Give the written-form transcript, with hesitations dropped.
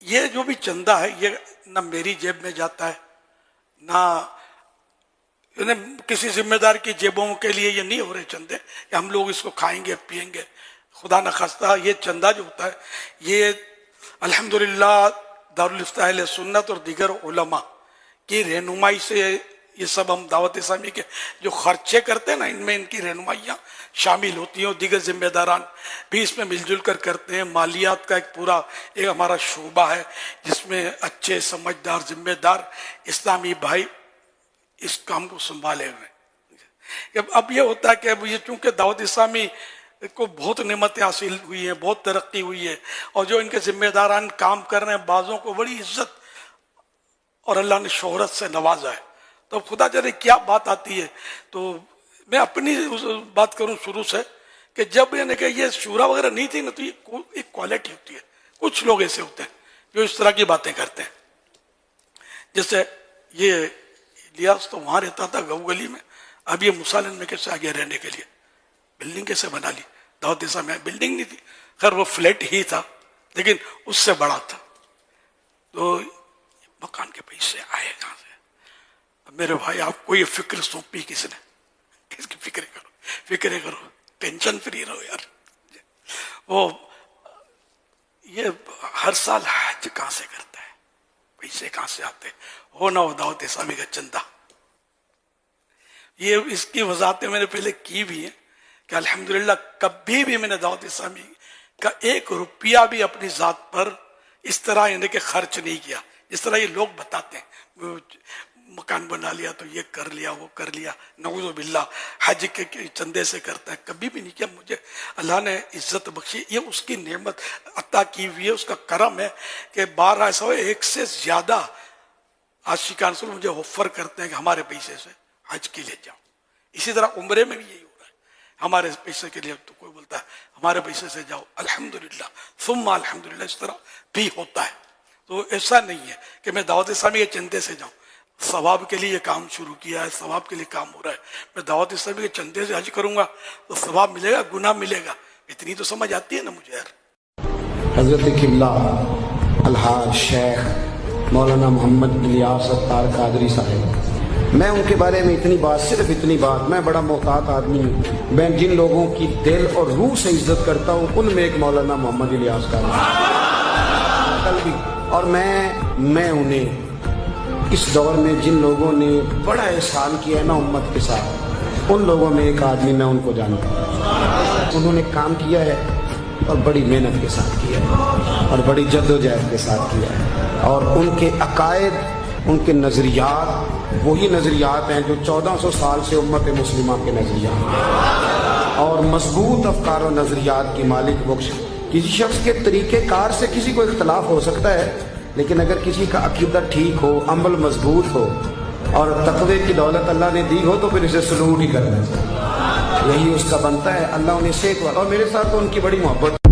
یہ جو بھی چندہ ہے یہ نہ میری جیب میں جاتا ہے نہ کسی ذمہ دار کی جیبوں کے لیے یہ نہیں ہو رہے چندے کہ ہم لوگ اس کو کھائیں گے پئیں گے. خدا نخواستہ یہ چندہ جو ہوتا ہے یہ الحمدللہ دارالفتہ اہل سنت اور دیگر علماء کی رہنمائی سے یہ سب ہم دعوت اسلامی کے جو خرچے کرتے ہیں نا ان میں ان کی رہنمائیاں شامل ہوتی ہیں اور دیگر ذمہ داران بھی اس میں مل جل کر کرتے ہیں. مالیات کا ایک پورا ایک ہمارا شعبہ ہے جس میں اچھے سمجھدار ذمہ دار اسلامی بھائی اس کام کو سنبھالے ہوئے. اب یہ ہوتا ہے کہ اب یہ چونکہ دعوت اسلامی کو بہت نعمتیں حاصل ہوئی ہیں, بہت ترقی ہوئی ہے, اور جو ان کے ذمہ داران کام کر رہے ہیں بعضوں کو بڑی عزت اور اللہ نے شہرت سے نوازا ہے. تو خدا جانے کیا بات آتی ہے. تو میں اپنی بات کروں شروع سے کہ جب یعنی کہ یہ شورا وغیرہ نہیں تھی نا تو یہ ایک کوالٹی ہوتی ہے. کچھ لوگ ایسے ہوتے ہیں جو اس طرح کی باتیں کرتے ہیں. جیسے یہ الیاس تو وہاں رہتا تھا گو گلی میں, اب یہ مسالن میں کیسے آگے رہنے کے لیے بلڈنگ کیسے بنا لی. دعوت اسلامی میں بلڈنگ نہیں تھی, خیر وہ فلیٹ ہی تھا لیکن اس سے بڑا تھا. تو مکان کے پیسے آئے کہاں سے؟ میرے بھائی آپ کو یہ فکر سونپی کس نے؟ کس کی فکر کرو, فکریں کرو, ٹینشن فری رہو یار. وہ یہ ہر سال حج کہاں سے کرتا ہے, پیسے کہاں سے آتے ہو نہ ہو دعوت اسلامی کا چندہ. یہ اس کی وضاحتیں میں نے پہلے کی بھی ہیں کہ الحمدللہ کبھی بھی میں نے دعوت اسلامی کا ایک روپیہ بھی اپنی ذات پر اس طرح یعنی کہ خرچ نہیں کیا جس طرح یہ لوگ بتاتے ہیں. مکان بنا لیا تو یہ کر لیا وہ کر لیا, نعوذ باللہ حج کے چندے سے کرتا ہے. کبھی بھی نہیں کیا. مجھے اللہ نے عزت بخشی, یہ اس کی نعمت عطا کی ہوئی ہے, اس کا کرم ہے کہ بار ایسا ہو ایک سے زیادہ عاشقان رسول مجھے آفر کرتے ہیں کہ ہمارے پیسے سے حج کے لیے جاؤ. اسی طرح عمرے میں بھی یہی ہو رہا ہے, ہمارے پیسے کے لیے تو کوئی بولتا ہے ہمارے پیسے سے جاؤ. الحمدللہ ثم الحمدللہ اس طرح بھی ہوتا ہے. تو ایسا نہیں ہے کہ میں دعوت اسلامی کے چندے سے جاؤں. ثواب کے لیے یہ کام شروع کیا ہے, ثواب کے لیے کام ہو رہا ہے. میں دعوت اسلامی کے چندے سے حج کروں گا تو ثواب ملے گا, گناہ ملے گا. اتنی تو سمجھ آتی ہے نا مجھے یار. حضرت قبلہ الحاج شیخ مولانا محمد الیاس اتار قادری صاحب, میں ان کے بارے میں اتنی بات, صرف اتنی بات, میں بڑا محتاط آدمی ہوں. میں جن لوگوں کی دل اور روح سے عزت کرتا ہوں ان میں ایک مولانا محمد الیاس قادری. اور میں انہیں اس دور میں جن لوگوں نے بڑا احسان کیا ہے نا امت کے ساتھ, ان لوگوں میں ایک آدمی میں ان کو جانتا ہوں. انہوں نے کام کیا ہے اور بڑی محنت کے ساتھ کیا ہے اور بڑی جد و جہد کے ساتھ کیا ہے, اور ان کے عقائد, ان کے نظریات وہی نظریات ہیں جو 1400 سال سے امت مسلمہ کے نظریات ہیں, اور مضبوط افکار و نظریات کی مالک بخش. کسی شخص کے طریقہ کار سے کسی کو اختلاف ہو سکتا ہے, لیکن اگر کسی کا عقیدہ ٹھیک ہو, عمل مضبوط ہو اور تقوی کی دولت اللہ نے دی ہو تو پھر اسے سلوٹ ہی کرنا چاہیے. یہی اس کا بنتا ہے. اللہ انہیں صحت والا, اور میرے ساتھ تو ان کی بڑی محبت.